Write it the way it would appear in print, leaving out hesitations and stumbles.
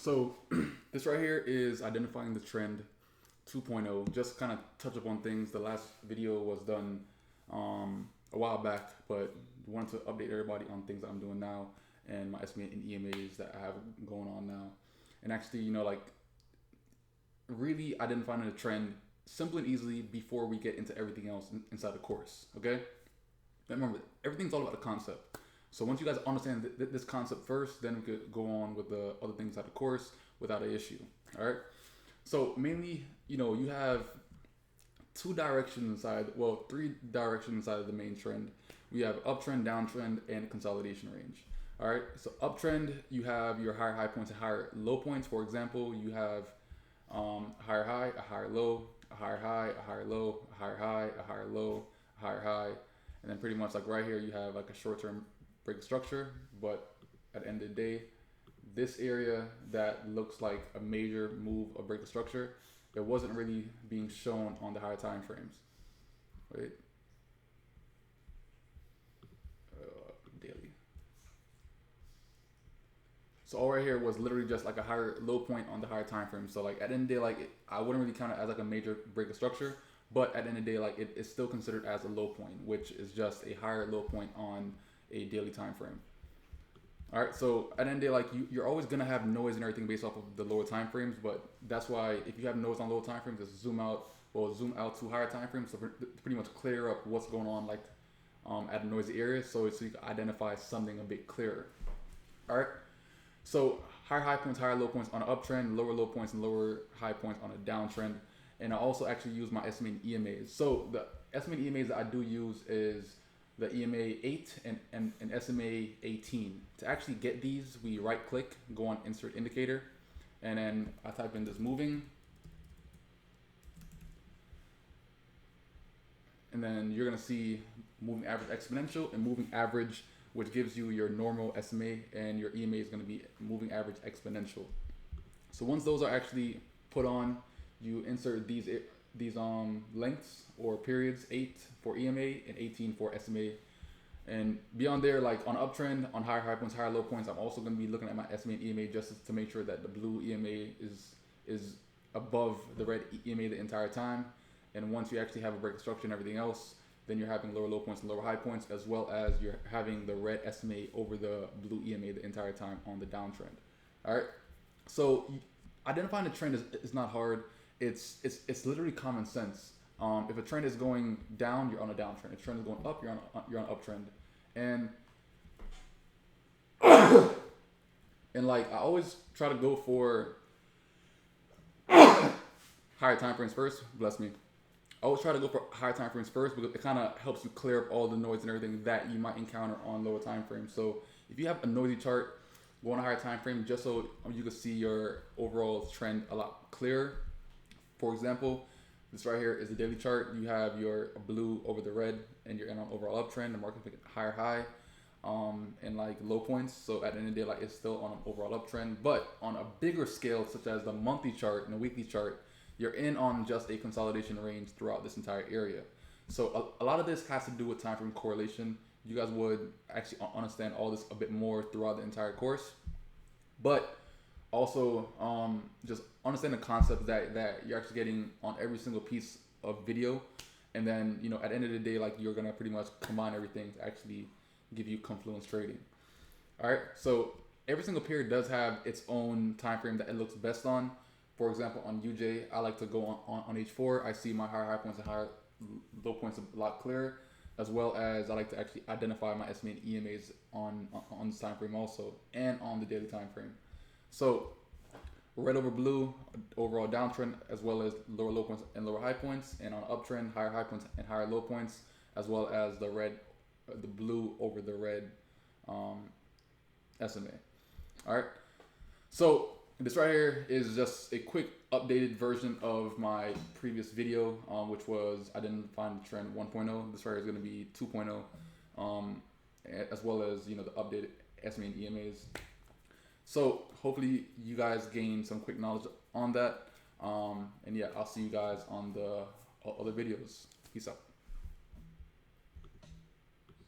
So this right here is identifying the trend 2.0. Just kind of touch up on things. The last video was done a while back, but wanted to update everybody on things that I'm doing now and my estimate and EMAs that I have going on now. And actually, like really identifying the trend simply and easily before we get into everything else inside the course. Okay? Remember, everything's all about the concept. So once you guys understand this concept first, then we could go on with the other things inside the course without an issue. All right. So mainly, you have three directions inside of the main trend. We have uptrend, downtrend, and consolidation range. All right. So uptrend, you have your higher high points and higher low points. For example, you have higher high, a higher low, a higher high, a higher low, a higher high, a higher low, a higher high, and then pretty much like right here, you have like a short-term break structure. But at the end of the day, this area that looks like a major move of break of structure, it wasn't really being shown on the higher time frames. Wait. Daily. So all right here was literally just like a higher low point on the higher time frame. So like at the end of the day, like I wouldn't really count it as like a major break of structure, but at the end of the day, like it's still considered as a low point, which is just a higher low point on a daily time frame. All right, so at the end of the day, like you're always gonna have noise and everything based off of the lower time frames, but that's why if you have noise on lower time frames, just zoom out to higher time frames to pretty much clear up what's going on, like at a noisy area, so you can identify something a bit clearer. All right, so higher high points, higher low points on an uptrend, lower low points and lower high points on a downtrend, and I also actually use my estimated EMAs. So the estimated EMAs that I do use is the EMA 8 and SMA 18. To actually get these, we right click, go on insert indicator, and then I type in this moving, and then you're gonna see moving average exponential and moving average, which gives you your normal SMA, and your EMA is gonna be moving average exponential. So once those are actually put on, you insert these lengths or periods, 8 for EMA and 18 for SMA. And beyond there, like on uptrend, on higher high points, higher low points, I'm also going to be looking at my SMA and EMA just to make sure that the blue EMA is above the red EMA the entire time. And once you actually have a break of structure and everything else, then you're having lower low points and lower high points, as well as you're having the red SMA over the blue EMA the entire time on the downtrend. All right. So identifying the trend is not hard. It's literally common sense. If a trend is going down, you're on a downtrend. If a trend is going up, you're on an uptrend. And and like I always try to go for higher time frames first. Bless me. I always try to go for higher time frames first because it kind of helps you clear up all the noise and everything that you might encounter on lower time frames. So if you have a noisy chart, go on a higher time frame just so you can see your overall trend a lot clearer. For example, this right here is the daily chart. You have your blue over the red, and you're in an overall uptrend. The market's making higher high, and like low points. So at the end of the day, like it's still on an overall uptrend. But on a bigger scale, such as the monthly chart and the weekly chart, you're in on just a consolidation range throughout this entire area. So a lot of this has to do with time frame correlation. You guys would actually understand all this a bit more throughout the entire course, but also just understand the concept that you're actually getting on every single piece of video, and then at the end of the day, like you're gonna pretty much combine everything to actually give you confluence trading. All right, so every single period does have its own time frame that it looks best on. For example, on UJ, I like to go on H4. I see my higher high points and higher low points a lot clearer, as well as I like to actually identify my SMA and EMAs on this time frame also, and on the daily time frame. So red over blue, overall downtrend, as well as lower low points and lower high points, and on uptrend, higher high points and higher low points, as well as the blue over the red SMA. All right. So this right here is just a quick updated version of my previous video, which was identifying the trend 1.0. This right here is going to be 2.0, as well as the updated SMA and EMAs. So hopefully you guys gain some quick knowledge on that. And yeah, I'll see you guys on the other videos. Peace out.